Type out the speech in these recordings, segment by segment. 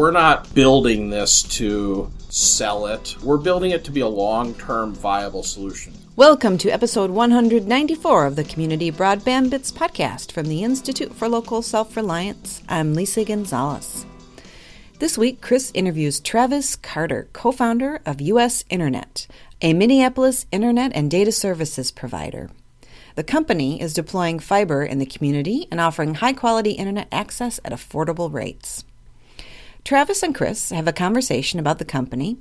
we're not building this to sell it. We're building it to be a long-term viable solution. Welcome to episode 194 of the Community Broadband Bits podcast from the Institute for Local Self-Reliance. I'm Lisa Gonzalez. This week, Chris interviews Travis Carter, co-founder of US Internet, a Minneapolis internet and data services provider. The company is deploying fiber in the community and offering high-quality internet access at affordable rates. Travis and Chris have a conversation about the company,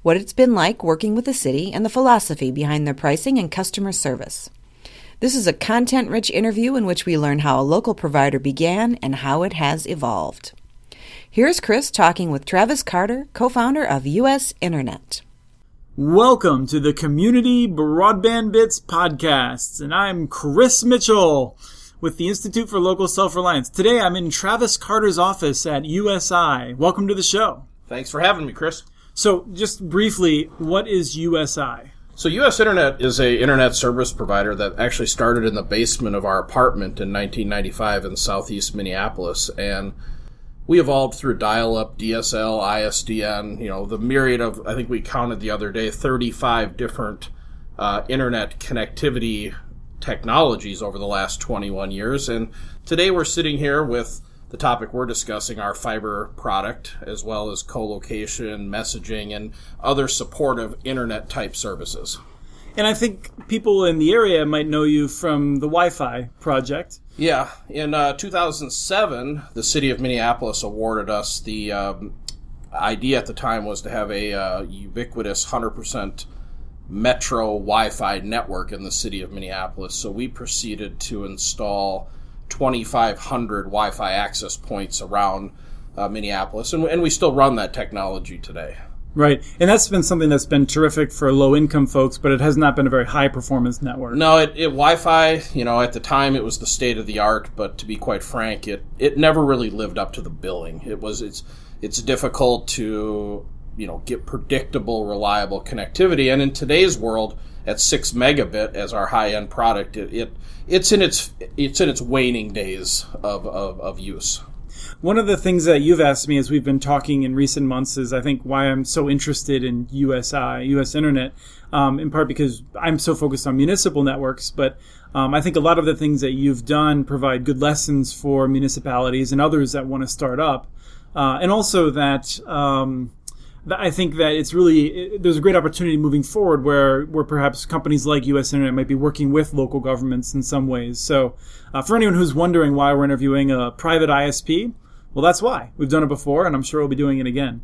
what it's been like working with the city, and the philosophy behind their pricing and customer service. This is a content-rich interview in which we learn how a local provider began and how it has evolved. Here's Chris talking with Travis Carter, co-founder of US Internet. Welcome to the Community Broadband Bits podcasts, and I'm Chris Mitchell with the Institute for Local Self-Reliance. Today I'm in Travis Carter's office at USI. Welcome to the show. Thanks for having me, Chris. So just briefly, what is USI? So US Internet is an internet service provider that actually started in the basement of our apartment in 1995 in southeast Minneapolis, and we evolved through dial-up, DSL, ISDN, the myriad of, I think we counted the other day, 35 different internet connectivity technologies over the last 21 years. And today we're sitting here with the topic we're discussing, our fiber product, as well as co-location, messaging, and other supportive internet-type services. And I think people in the area might know you from the Wi-Fi project. Yeah. In 2007, the city of Minneapolis awarded us the idea at the time was to have a ubiquitous 100% metro Wi-Fi network in the city of Minneapolis. So we proceeded to install 2,500 Wi-Fi access points around Minneapolis, and we still run that technology today. Right, and that's been something that's been terrific for low-income folks, but it has not been a very high-performance network. No, Wi-Fi, at the time it was the state-of-the-art, but to be quite frank, it never really lived up to the billing. It's difficult to get predictable, reliable connectivity, and in today's world, at 6 megabit as our high-end product, it's in its waning days of use. One of the things that you've asked me as we've been talking in recent months is, I think, why I'm so interested in USI, US Internet, in part because I'm so focused on municipal networks, but I think a lot of the things that you've done provide good lessons for municipalities and others that want to start up. And also that I think that there's a great opportunity moving forward where perhaps companies like US Internet might be working with local governments in some ways. So for anyone who's wondering why we're interviewing a private ISP, well, that's why. We've done it before, and I'm sure we'll be doing it again.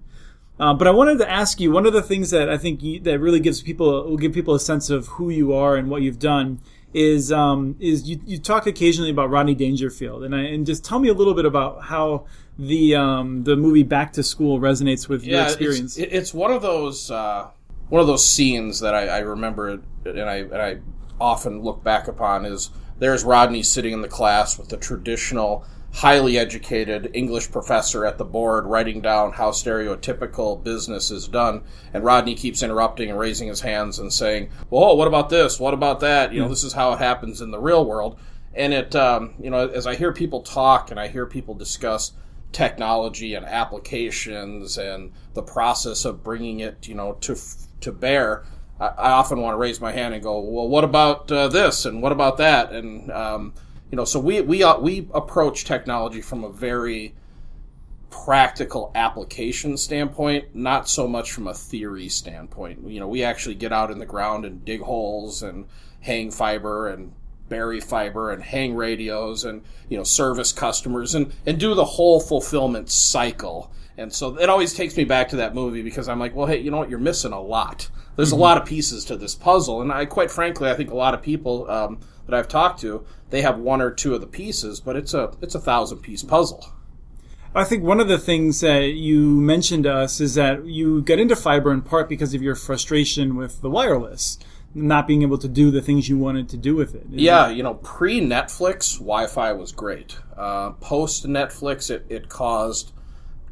But I wanted to ask you, one of the things that I think that really will give people a sense of who you are and what you've done is you talk occasionally about Rodney Dangerfield, and just tell me a little bit about how the movie Back to School resonates with your experience. It's one of those scenes that I remember, and I often look back upon. Is there's Rodney sitting in the class with the traditional, highly educated English professor at the board writing down how stereotypical business is done, and Rodney keeps interrupting and raising his hands and saying, "Whoa, what about this? What about that? This is how it happens in the real world." And it, as I hear people talk and I hear people discuss technology and applications and the process of bringing it, to bear, I often want to raise my hand and go, "Well, what about this? And what about that?" And so we approach technology from a very practical application standpoint, not so much from a theory standpoint. We actually get out in the ground and dig holes and hang fiber and bury fiber and hang radios and service customers and do the whole fulfillment cycle. And so it always takes me back to that movie because I'm like, well, hey, you know what? You're missing a lot. There's a lot of pieces to this puzzle, and quite frankly, I think a lot of people that I've talked to, they have one or two of the pieces, but it's a 1,000-piece puzzle. I think one of the things that you mentioned to us is that you got into fiber in part because of your frustration with the wireless, not being able to do the things you wanted to do with it. Yeah, pre-Netflix, Wi-Fi was great. Post-Netflix, it caused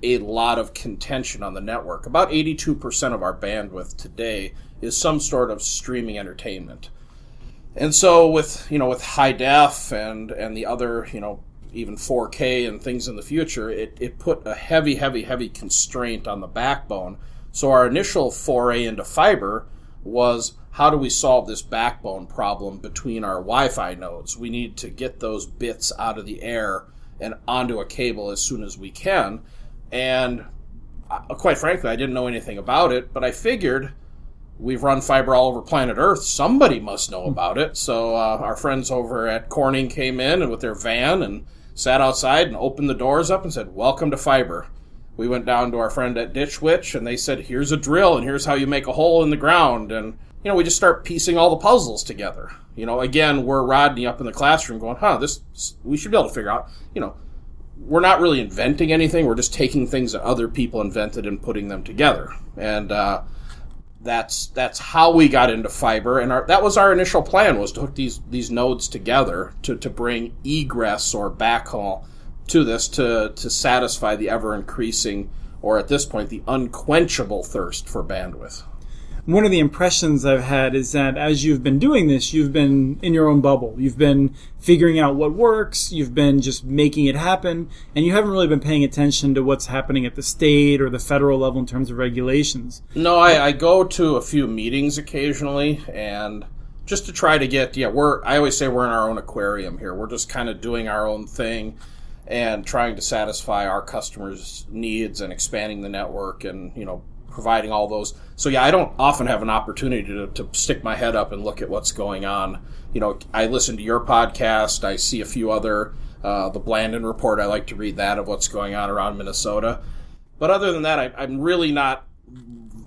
a lot of contention on the network. About 82% of our bandwidth today is some sort of streaming entertainment. And so with high def and the other, even 4K and things in the future, it put a heavy constraint on the backbone. So our initial foray into fiber was, how do we solve this backbone problem between our Wi-Fi nodes? We need to get those bits out of the air and onto a cable as soon as we can. And quite frankly, I didn't know anything about it, but I figured we've run fiber all over planet Earth. Somebody must know about it. So our friends over at Corning came in and with their van and sat outside and opened the doors up and said, "Welcome to fiber." We went down to our friend at Ditch Witch, and they said, "Here's a drill, and here's how you make a hole in the ground." And, we just start piecing all the puzzles together. Again, we're Rodney up in the classroom going, we should be able to figure out, we're not really inventing anything. We're just taking things that other people invented and putting them together. And that's how we got into fiber. And that was our initial plan, was to hook these nodes together to bring egress or backhaul to this to satisfy the ever-increasing, or at this point, the unquenchable thirst for bandwidth. One of the impressions I've had is that as you've been doing this, you've been in your own bubble. You've been figuring out what works. You've been just making it happen. And you haven't really been paying attention to what's happening at the state or the federal level in terms of regulations. No, I go to a few meetings occasionally, and just to try to get, I always say we're in our own aquarium here. We're just kind of doing our own thing and trying to satisfy our customers' needs and expanding the network and, providing all those. So I don't often have an opportunity to stick my head up and look at what's going on. I listen to your podcast. I see a few other, the Blandon Report. I like to read that of what's going on around Minnesota. But other than that, I'm really not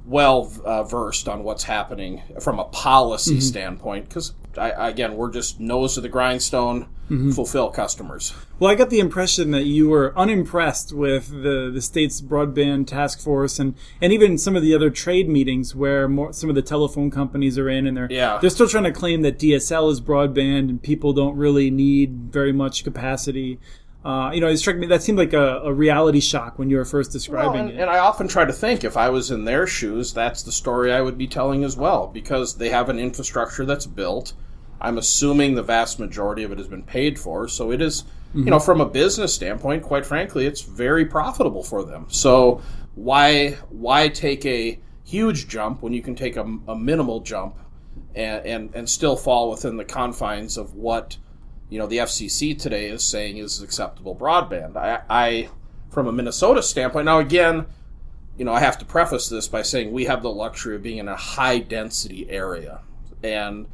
well versed on what's happening from a policy standpoint, because again, we're just nose to the grindstone, fulfill customers. Well, I got the impression that you were unimpressed with the state's broadband task force and even some of the other trade meetings where some of the telephone companies are in, and they're still trying to claim that DSL is broadband and people don't really need very much capacity. It struck me that seemed like a reality shock when you were first describing it. And I often try to think, if I was in their shoes, that's the story I would be telling as well, because they have an infrastructure that's built. I'm assuming the vast majority of it has been paid for, so it is, from a business standpoint, quite frankly, it's very profitable for them. So why take a huge jump when you can take a minimal jump and still fall within the confines of what the FCC today is saying is acceptable broadband? I from a Minnesota standpoint, now again, I have to preface this by saying we have the luxury of being in a high density area. And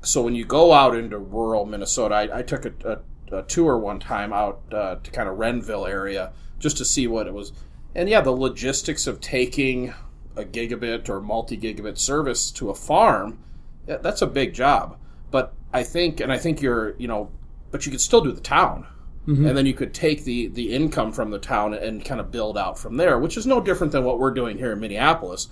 so when you go out into rural Minnesota, I took a tour one time out to kind of Renville area just to see what it was. And the logistics of taking a gigabit or multi-gigabit service to a farm, that's a big job. But I think you're, but you could still do the town. And then you could take the income from the town and kind of build out from there, which is no different than what we're doing here in Minneapolis.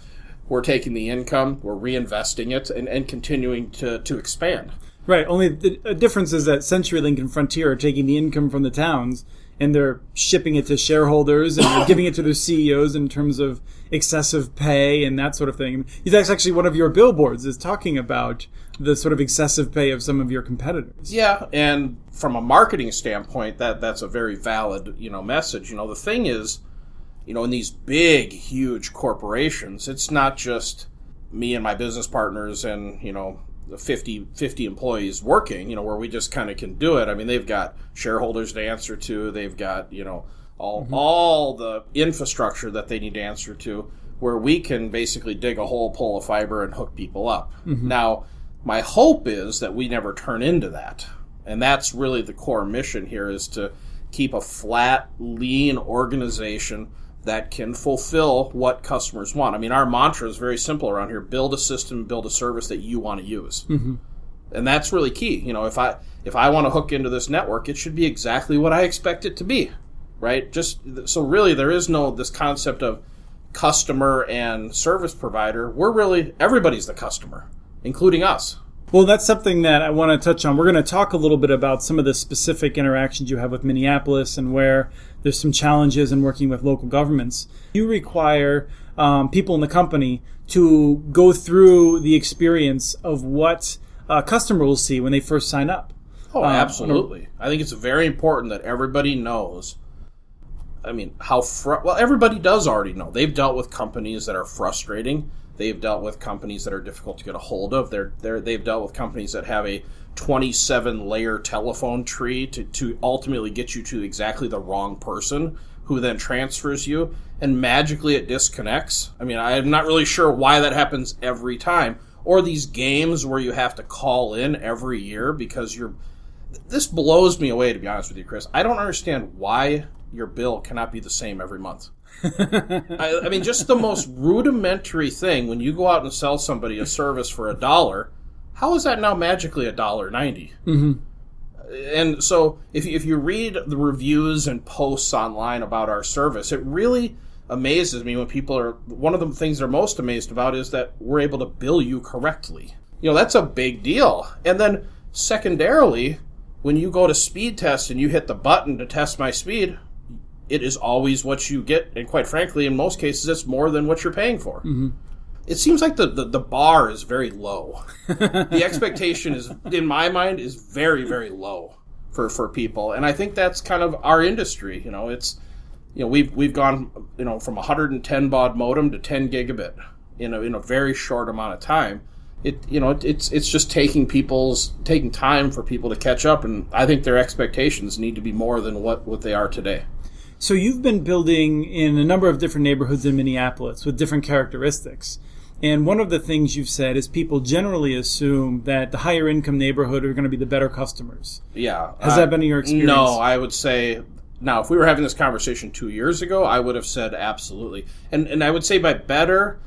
We're taking the income, we're reinvesting it, and continuing to expand. Right. Only the difference is that CenturyLink and Frontier are taking the income from the towns and they're shipping it to shareholders and they're giving it to their CEOs in terms of excessive pay and that sort of thing. That's actually one of your billboards is talking about the sort of excessive pay of some of your competitors. Yeah, and from a marketing standpoint, that's a very valid, message. The thing is, in these big, huge corporations, it's not just me and my business partners and, the 50 employees working, where we just kind of can do it. I mean, they've got shareholders to answer to. They've got, all the infrastructure that they need to answer to, where we can basically dig a hole, pull a fiber, and hook people up. Now, my hope is that we never turn into that. And that's really the core mission here, is to keep a flat, lean organization that can fulfill what customers want. I mean, our mantra is very simple around here: build a system, build a service that you want to use. And that's really key. If I want to hook into this network, it should be exactly what I expect it to be, right? So really there is no this concept of customer and service provider. Everybody's the customer, including us. Well, that's something that I want to touch on. We're going to talk a little bit about some of the specific interactions you have with Minneapolis and where there's some challenges in working with local governments. You require people in the company to go through the experience of what a customer will see when they first sign up. Oh, absolutely. I think it's very important that everybody knows. I mean, well, everybody does already know. They've dealt with companies that are frustrating. They've dealt with companies that are difficult to get a hold of. They've dealt with companies that have a 27-layer telephone tree to ultimately get you to exactly the wrong person, who then transfers you, and magically it disconnects. I mean, I'm not really sure why that happens every time. Or these games where you have to call in every year because this blows me away, to be honest with you, Chris. I don't understand why your bill cannot be the same every month. I mean, just the most rudimentary thing, when you go out and sell somebody a service for $1, how is that now magically $1.90? Mm-hmm. And so if you read the reviews and posts online about our service, it really amazes me when people are, one of the things they're most amazed about is that we're able to bill you correctly. That's a big deal. And then secondarily, when you go to speed test and you hit the button to test my speed, it is always what you get, and quite frankly, in most cases, it's more than what you're paying for. Mm-hmm. It seems like the bar is very low. The expectation is, in my mind, is very, very low for people, and I think that's kind of our industry. We've gone from 110 baud modem to 10 gigabit in a very short amount of time. It's just taking time for people to catch up, and I think their expectations need to be more than what they are today. So you've been building in a number of different neighborhoods in Minneapolis with different characteristics. And one of the things you've said is people generally assume that the higher income neighborhood are going to be the better customers. Yeah. Has that been your experience? No, I would say, now, if we were having this conversation 2 years ago, I would have said absolutely. And I would say by better,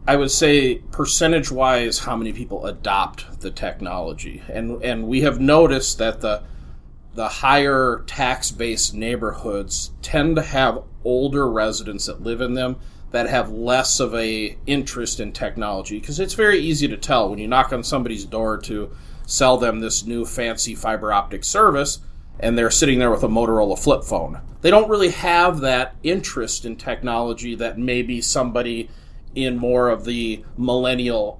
I would say percentage-wise how many people adopt the technology. And we have noticed that the higher tax-based neighborhoods tend to have older residents that live in them that have less of a interest in technology, because it's very easy to tell when you knock on somebody's door to sell them this new fancy fiber optic service and they're sitting there with a Motorola flip phone. They don't really have that interest in technology that maybe somebody in more of the millennial,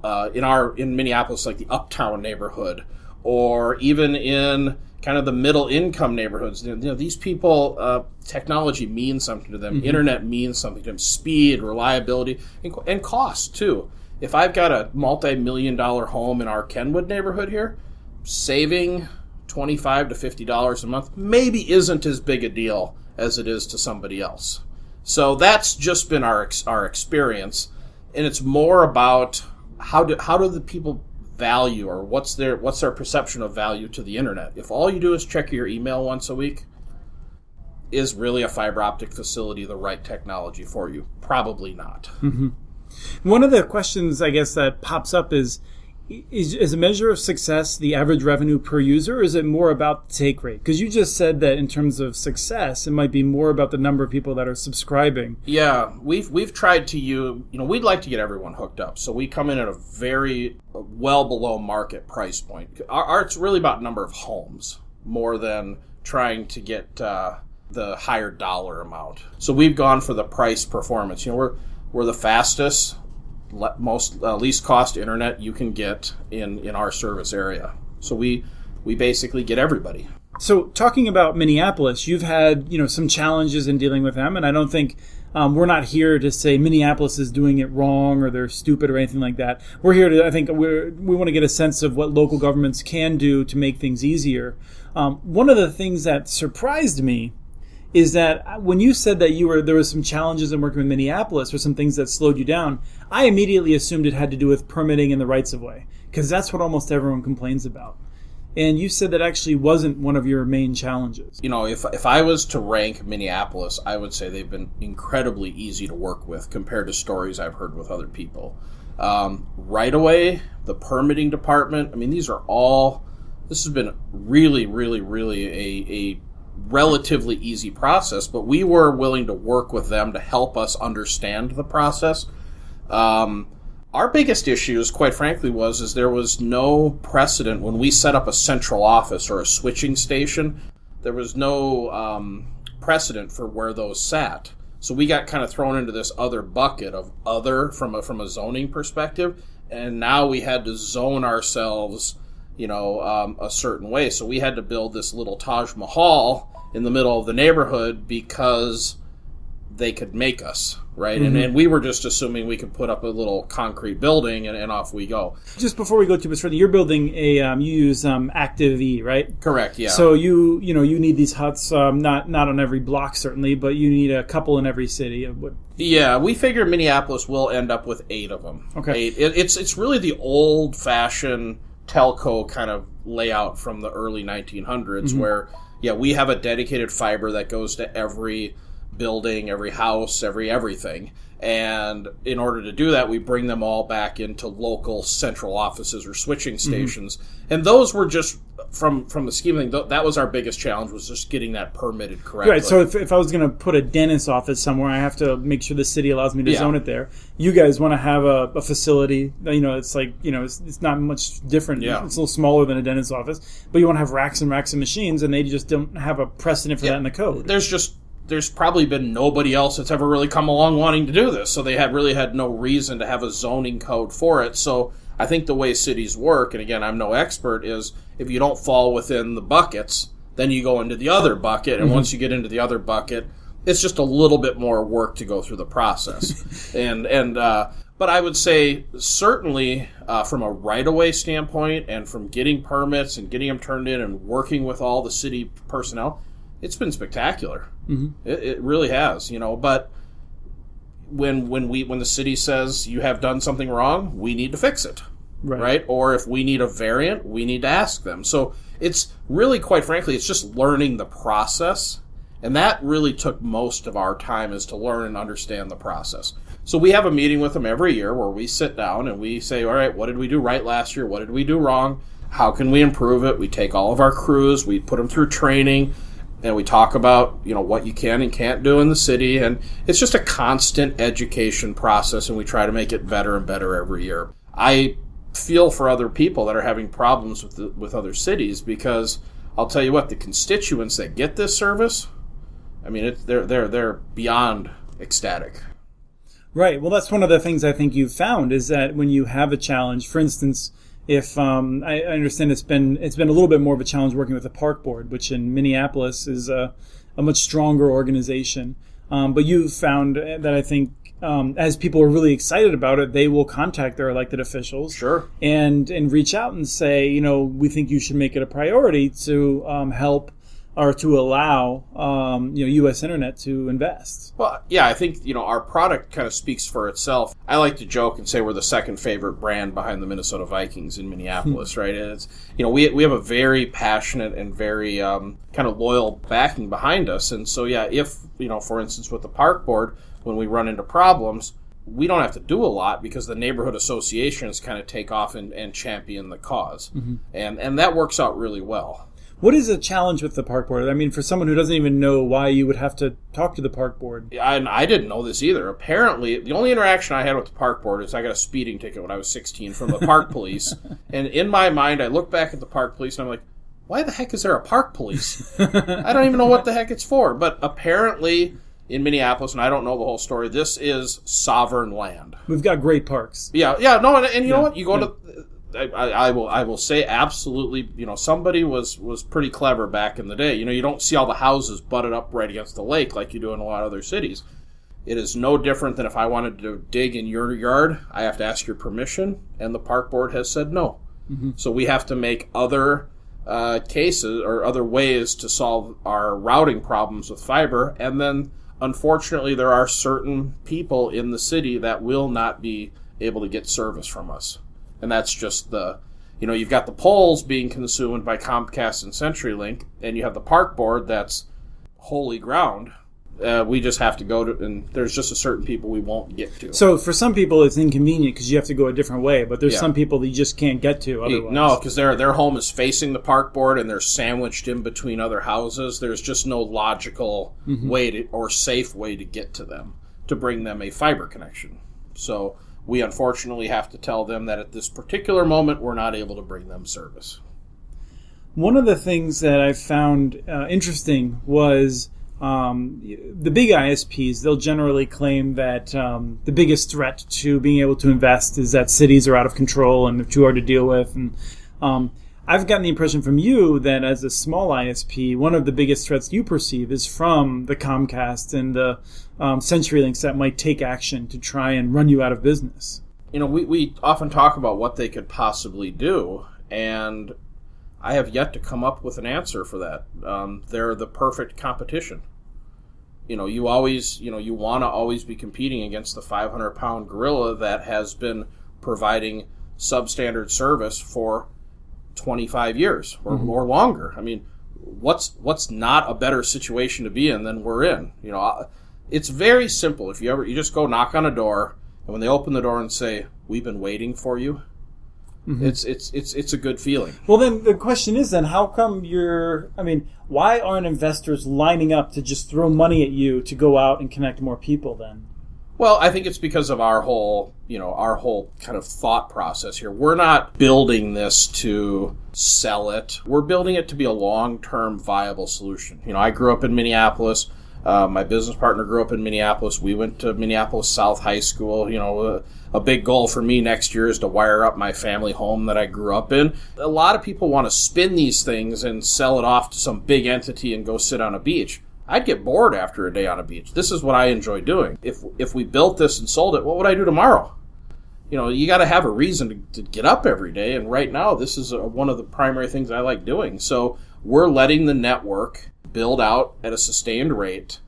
in Minneapolis, like the uptown neighborhood, or even in kind of the middle income neighborhoods. These people, technology means something to them. Mm-hmm. Internet means something to them. Speed, reliability, and cost too. If I've got a multi-million-dollar home in our Kenwood neighborhood here, saving $25 to $50 a month maybe isn't as big a deal as it is to somebody else. So that's just been our experience, and it's more about how do the people value, or what's their perception of value to the internet. If all you do is check your email once a week, is really a fiber optic facility the right technology for you? Probably not. Mm-hmm. One of the questions, I guess, that pops up is a measure of success the average revenue per user, or is it more about the take rate? Because you just said that in terms of success, it might be more about the number of people that are subscribing. Yeah, we've tried to we'd like to get everyone hooked up, so we come in at a very well below market price point. It's really about number of homes more than trying to get the higher dollar amount. So we've gone for the price performance. We're the fastest, most least cost internet you can get in our service area. So we basically get everybody. So talking about Minneapolis, you've had some challenges in dealing with them, and I don't think we're not here to say Minneapolis is doing it wrong or they're stupid or anything like that. We're here to, I think, we want to get a sense of what local governments can do to make things easier. One of the things that surprised me is that when you said that there was some challenges in working with Minneapolis or some things that slowed you down, I immediately assumed it had to do with permitting and the rights of way, because that's what almost everyone complains about. And you said that actually wasn't one of your main challenges. If I was to rank Minneapolis, I would say they've been incredibly easy to work with compared to stories I've heard with other people. Right away, the permitting department, this has been really, really, really a relatively easy process, but we were willing to work with them to help us understand the process. Our biggest issues, quite frankly, was there was no precedent when we set up a central office or a switching station. There was no precedent for where those sat. So we got kind of thrown into this other bucket of from a zoning perspective, and now we had to zone ourselves a certain way. So we had to build this little Taj Mahal in the middle of the neighborhood because they could make us, right? And we were just assuming we could put up a little concrete building and off we go. Just before we go too much further, you're building you use Active E, right? Correct, yeah. So you need these huts, not on every block certainly, but you need a couple in every city. Yeah, we figure Minneapolis will end up with 8 of them. Okay. 8. It's really the old-fashioned telco kind of layout from the early 1900s where, we have a dedicated fiber that goes to every building, every house, everything. And in order to do that, we bring them all back into local central offices or switching stations. And those were just, from the scheme of things, that was our biggest challenge, was just getting that permitted correctly. Right, so if I was going to put a dentist office somewhere, I have to make sure the city allows me to zone it there. You guys want to have a facility, it's like, it's not much different. Yeah. It's a little smaller than a dentist's office, but you want to have racks and racks of machines, and they just don't have a precedent for that in the code. There's probably been nobody else that's ever really come along wanting to do this, so they really had no reason to have a zoning code for it. So I think the way cities work, and again, I'm no expert, is if you don't fall within the buckets, then you go into the other bucket, and once you get into the other bucket, it's just a little bit more work to go through the process. But I would say certainly from a right-of-way standpoint and from getting permits and getting them turned in and working with all the city personnel, it's been spectacular. It really has, But when the city says you have done something wrong, we need to fix it, right? Or if we need a variant, we need to ask them. So it's really, quite frankly, it's just learning the process, and that really took most of our time, is to learn and understand the process. So we have a meeting with them every year where we sit down and we say, all right, what did we do right last year? What did we do wrong? How can we improve it? We take all of our crews, we put them through training, and we talk about, what you can and can't do in the city. And it's just a constant education process, and we try to make it better and better every year. I feel for other people that are having problems with other cities, because I'll tell you what, the constituents that get this service, I mean, they're beyond ecstatic. Right. Well, that's one of the things I think you've found, is that when you have a challenge, for instance, if I understand it's been a little bit more of a challenge working with the park board, which in Minneapolis is a much stronger organization. But you've found that, I think, as people are really excited about it, they will contact their elected officials, and reach out and say, we think you should make it a priority to help or to allow U.S. Internet to invest. Well, yeah, I think our product kind of speaks for itself. I like to joke and say we're the second favorite brand behind the Minnesota Vikings in Minneapolis, right? And it's we have a very passionate and very kind of loyal backing behind us, and so if for instance with the park board, when we run into problems, we don't have to do a lot because the neighborhood associations kind of take off and champion the cause, and that works out really well. What is a challenge with the park board? I mean, for someone who doesn't even know why you would have to talk to the park board. I didn't know this either. Apparently, the only interaction I had with the park board is I got a speeding ticket when I was 16 from the park police. And in my mind, I look back at the park police and I'm like, why the heck is there a park police? I don't even know what the heck it's for. But apparently, in Minneapolis, and I don't know the whole story, this is sovereign land. We've got great parks. And you know what? You go to... I will say absolutely, somebody was pretty clever back in the day. You don't see all the houses butted up right against the lake like you do in a lot of other cities. It is no different than if I wanted to dig in your yard, I have to ask your permission, and the park board has said no. So we have to make other cases or other ways to solve our routing problems with fiber, and then unfortunately there are certain people in the city that will not be able to get service from us. And that's just you've got the poles being consumed by Comcast and CenturyLink, and you have the park board that's holy ground. We just have to go to, and there's just a certain people we won't get to. So for some people it's inconvenient because you have to go a different way, but there's some people that you just can't get to otherwise. No, because their home is facing the park board and they're sandwiched in between other houses. There's just no logical way or safe way to get to them, to bring them a fiber connection. So we unfortunately have to tell them that at this particular moment, we're not able to bring them service. One of the things that I found interesting was the big ISPs. They'll generally claim that the biggest threat to being able to invest is that cities are out of control and they're too hard to deal with. And I've gotten the impression from you that as a small ISP, one of the biggest threats you perceive is from the Comcast and the CenturyLinks that might take action to try and run you out of business. We often talk about what they could possibly do, and I have yet to come up with an answer for that. They're the perfect competition. You always, you want to always be competing against the 500-pound gorilla that has been providing substandard service for 25 years or more longer. I mean, what's not a better situation to be in than we're in? It's very simple. If you just go knock on a door, and when they open the door and say, "We've been waiting for you," it's a good feeling. Well, then the question is, how come why aren't investors lining up to just throw money at you to go out and connect more people then? Well, I think it's because of our whole kind of thought process here. We're not building this to sell it. We're building it to be a long-term viable solution. I grew up in Minneapolis. My business partner grew up in Minneapolis. We went to Minneapolis South High School. A big goal for me next year is to wire up my family home that I grew up in. A lot of people want to spin these things and sell it off to some big entity and go sit on a beach. I'd get bored after a day on a beach. This is what I enjoy doing. If we built this and sold it, what would I do tomorrow? You got to have a reason to get up every day, and right now this is one of the primary things I like doing. So we're letting the network build out at a sustained rate.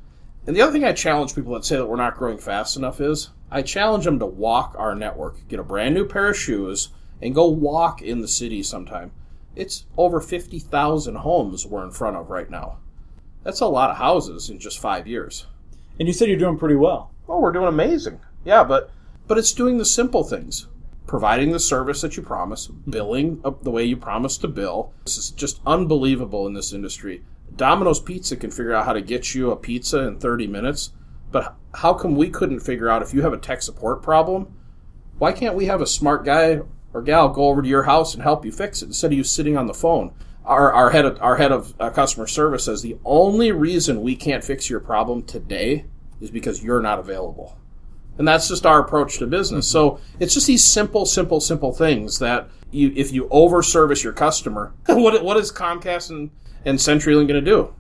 And the other thing I challenge people that say that we're not growing fast enough is I challenge them to walk our network, get a brand new pair of shoes, and go walk in the city sometime. It's over 50,000 homes we're in front of right now. That's a lot of houses in just 5 years. And you said you're doing pretty well. Oh, we're doing amazing. Yeah, but it's doing the simple things. Providing the service that you promise, billing the way you promise to bill. This is just unbelievable in this industry. Domino's Pizza can figure out how to get you a pizza in 30 minutes, but how come we couldn't figure out if you have a tech support problem? Why can't we have a smart guy or gal go over to your house and help you fix it instead of you sitting on the phone? Our head of customer service says the only reason we can't fix your problem today is because you're not available. And that's just our approach to business. So it's just these simple things that if you over-service your customer, what is Comcast and CenturyLink going to do?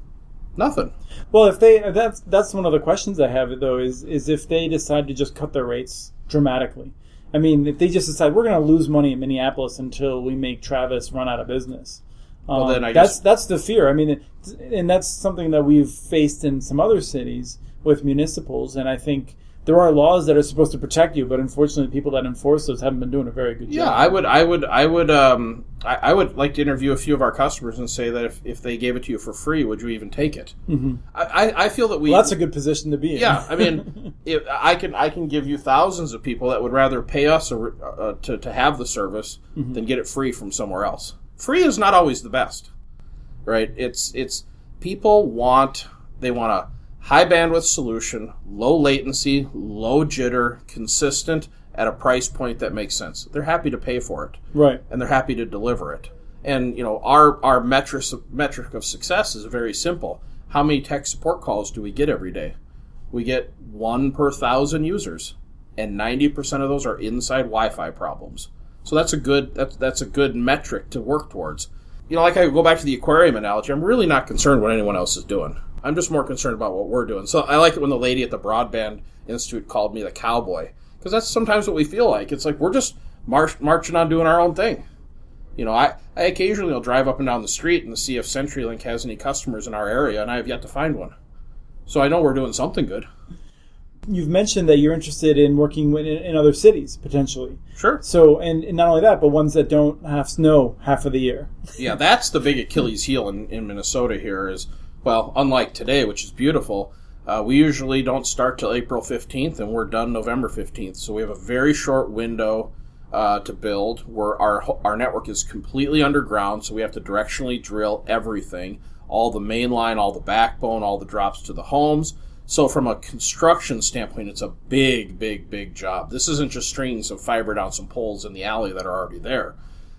Nothing. Well, that's one of the questions I have, though, is if they decide to just cut their rates dramatically. I mean, if they just decide we're going to lose money in Minneapolis until we make Travis run out of business. Well, then that's the fear. I mean, and that's something that we've faced in some other cities with municipals, and I think there are laws that are supposed to protect you, but unfortunately, people that enforce those haven't been doing a very good job. Yeah, I would like to interview a few of our customers and say that if they gave it to you for free, would you even take it? Mm-hmm. I feel that that's a good position to be in. Yeah, I mean, I can give you thousands of people that would rather pay us to have the service than get it free from somewhere else. Free is not always the best, right? It's people want a high bandwidth solution, low latency, low jitter, consistent at a price point that makes sense. They're happy to pay for it, right? And they're happy to deliver it. And our metric of success is very simple. How many tech support calls do we get every day? We get 1 per 1,000 users, and 90% of those are inside Wi-Fi problems. So that's a good metric to work towards. Like I go back to the aquarium analogy, I'm really not concerned what anyone else is doing. I'm just more concerned about what we're doing. So I like it when the lady at the Broadband Institute called me the cowboy, because that's sometimes what we feel like. It's like we're just marching on doing our own thing. I occasionally will drive up and down the street and see if CenturyLink has any customers in our area, and I have yet to find one. So I know we're doing something good. You've mentioned that you're interested in working in other cities, potentially. Sure. So, and not only that, but ones that don't have snow half of the year. Yeah, that's the big Achilles heel in Minnesota here is, well, unlike today, which is beautiful, we usually don't start till April 15th, and we're done November 15th. So we have a very short window to build where our network is completely underground, so we have to directionally drill everything, all the main line, all the backbone, all the drops to the homes. So from a construction standpoint, it's a big job. This isn't just stringing some fiber down some poles in the alley that are already there.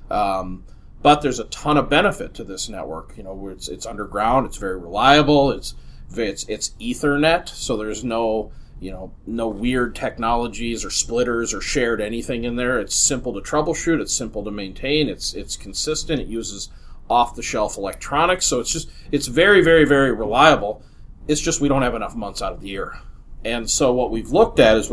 But there's a ton of benefit to this network. It's underground, it's very reliable, it's Ethernet, so there's no no weird technologies or splitters or shared anything in there. It's simple to troubleshoot. It's simple to maintain. It's consistent. It uses off-the-shelf electronics. So it's very, very, very reliable. It's just we don't have enough months out of the year. And so what we've looked at is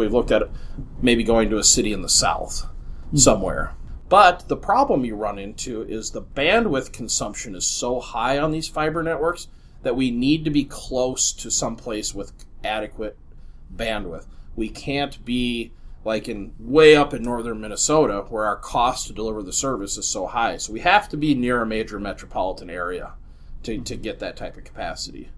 maybe going to a city in the south somewhere. But the problem you run into is the bandwidth consumption is so high on these fiber networks that we need to be close to someplace with adequate bandwidth. We can't be like way up in northern Minnesota where our cost to deliver the service is so high. So we have to be near a major metropolitan area to get that type of capacity.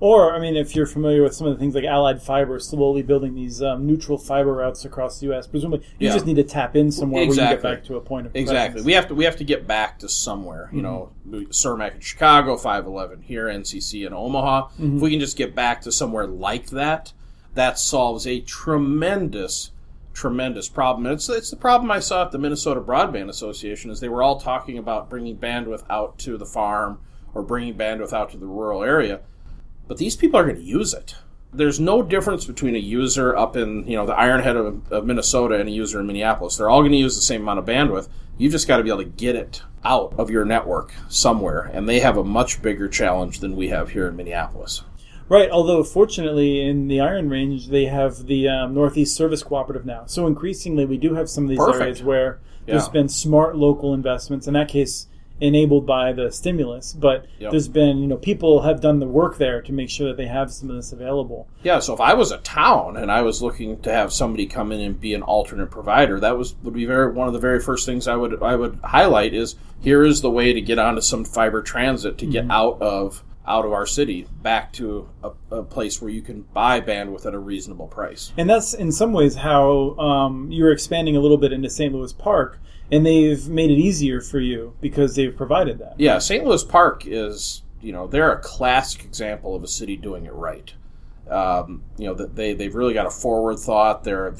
Or, if you're familiar with some of the things like Allied Fiber slowly building these neutral fiber routes across the U.S., presumably you just need to tap in somewhere where you get back to a point of presence. We have to get back to somewhere. CERMAC in Chicago, 511 here, NCC in Omaha. If we can just get back to somewhere like that, that solves a tremendous problem. And it's the problem I saw at the Minnesota Broadband Association is they were all talking about bringing bandwidth out to the farm or bringing bandwidth out to the rural area. But these people are going to use it. There's no difference between a user up in the Ironhead of Minnesota and a user in Minneapolis. They're all going to use the same amount of bandwidth. You've just got to be able to get it out of your network somewhere. And they have a much bigger challenge than we have here in Minneapolis. Right, although fortunately in the Iron Range they have the Northeast Service Cooperative now. So increasingly we do have some of these areas where there's been smart local investments. In that case, enabled by the stimulus, but there's been, people have done the work there to make sure that they have some of this available. Yeah, so if I was a town and I was looking to have somebody come in and be an alternate provider, that would be one of the very first things I would highlight is here is the way to get onto some fiber transit to get out of our city back to a place where you can buy bandwidth at a reasonable price. And that's in some ways how you're expanding a little bit into St. Louis Park. And they've made it easier for you because they've provided that. Yeah, St. Louis Park is, they're a classic example of a city doing it right. They've really got a forward thought. They're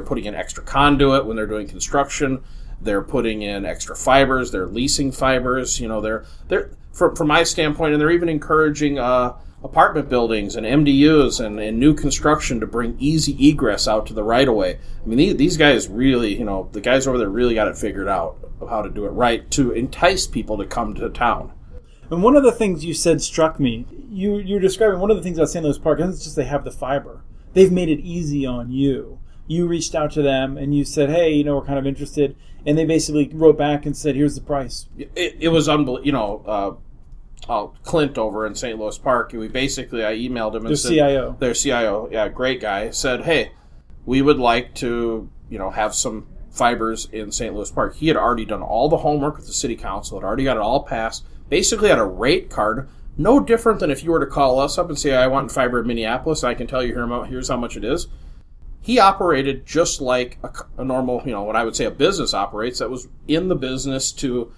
putting in extra conduit when they're doing construction. They're putting in extra fibers. They're leasing fibers. They're from my standpoint, and they're even encouraging apartment buildings and MDUs and new construction to bring easy egress out to the right-of-way. These guys really, the guys over there really got it figured out of how to do it right to entice people to come to town. And one of the things you said struck me. You're describing one of the things about St. Louis Park isn't just they have the fiber. They've made it easy on you. You reached out to them and you said, hey, we're kind of interested. And they basically wrote back and said, here's the price. It was unbelievable. Clint over in St. Louis Park, I emailed him and said, their CIO, great guy, said, hey, we would like to, have some fibers in St. Louis Park. He had already done all the homework with the city council, had already got it all passed, basically had a rate card, no different than if you were to call us up and say, I want fiber in Minneapolis, I can tell you here's how much it is. He operated just like a normal, what I would say a business operates that was in the business to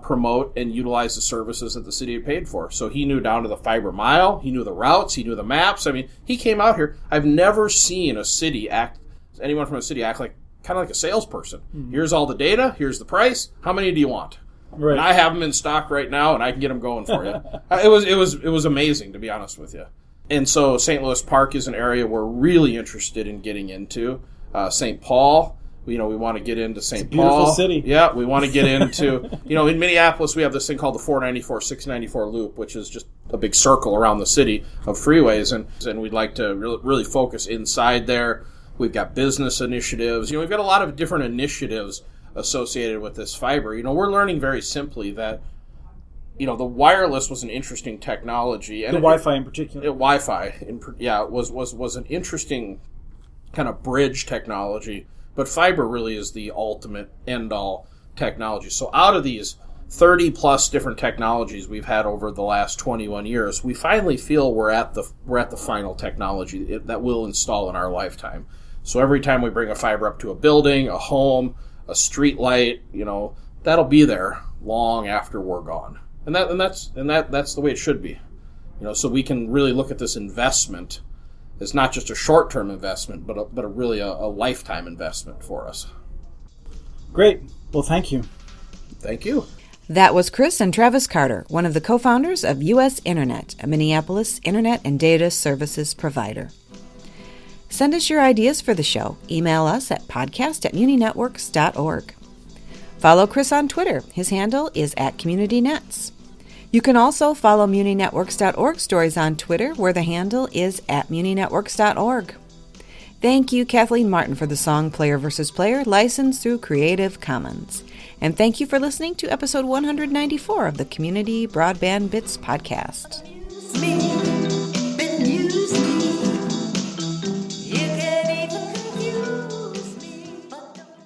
promote and utilize the services that the city had paid for. So he knew down to the fiber mile, he knew the routes, he knew the maps. He came out here. I've never seen anyone from a city act kind of like a salesperson. Mm-hmm. Here's all the data, here's the price, how many do you want? Right. And I have them in stock right now and I can get them going for you. It was amazing, to be honest with you. And so St. Louis Park is an area we're really interested in getting into. St. Paul, we want to get into St. Paul. Beautiful city. Yeah, we want to get into, in Minneapolis we have this thing called the 494, 694 loop, which is just a big circle around the city of freeways, and we'd like to really focus inside there. We've got business initiatives. We've got a lot of different initiatives associated with this fiber. We're learning very simply that, the wireless was an interesting technology. And Wi-Fi in particular. Wi-Fi, was an interesting kind of bridge technology. But fiber really is the ultimate end-all technology. So out of these 30-plus different technologies we've had over the last 21 years, we finally feel we're at the final technology that we'll install in our lifetime. So every time we bring a fiber up to a building, a home, a street light, that'll be there long after we're gone. And that's the way it should be. So we can really look at this investment. It's not just a short-term investment, but really a lifetime investment for us. Great. Well, thank you. Thank you. That was Chris and Travis Carter, one of the co-founders of US Internet, a Minneapolis internet and data services provider. Send us your ideas for the show. Email us at podcast@muninetworks.org. Follow Chris on Twitter. His handle is @CommunityNets. You can also follow muninetworks.org stories on Twitter, where the handle is @muninetworks.org. Thank you, Kathleen Martin, for the song Player vs. Player, licensed through Creative Commons. And thank you for listening to episode 194 of the Community Broadband Bits podcast.